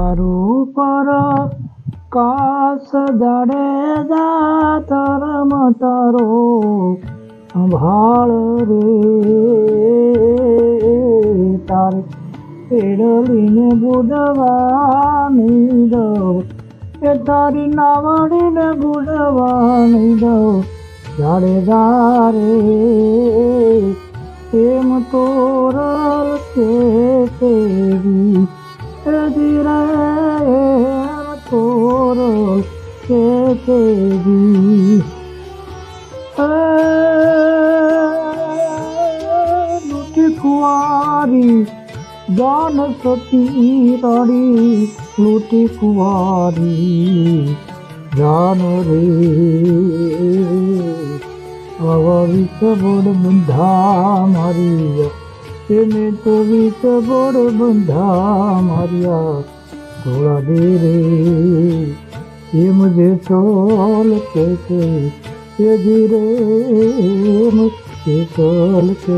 તારું પર કાસ જાડેજા ધર્મ તારો સંભાળ રે તારે પેડલીને બુડવા નહીં દઉં એ તારી નાવડીને બુડવા નહીં દઉં જાડેજા રે એમ તોરલ કે તેવી ધીરે એમ તોરલ કે તેવી લૂટી કુંવારી જાન સતી રાણી લૂટી કુંવારી જાન રે આવા વિષ બોડ બંધા માર્યા એને તો વિષ બોડ બંધા માર્યા થોડા દે રે એમ જે ચોલ કે એ ધીરે એમ જે ચોલ કે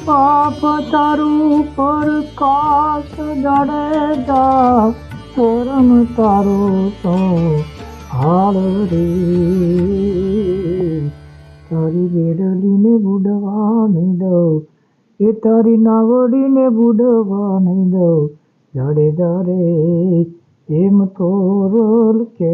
પાપ તારું પર કાસ જાડેજા ધર્મ તારો તો હાલ રે તારી બેડલીને બુડવા નહીં દઉં એ તારી નાવડીને બુડવા નહીં દઉં જાડેજા રે એમ તોરલ કે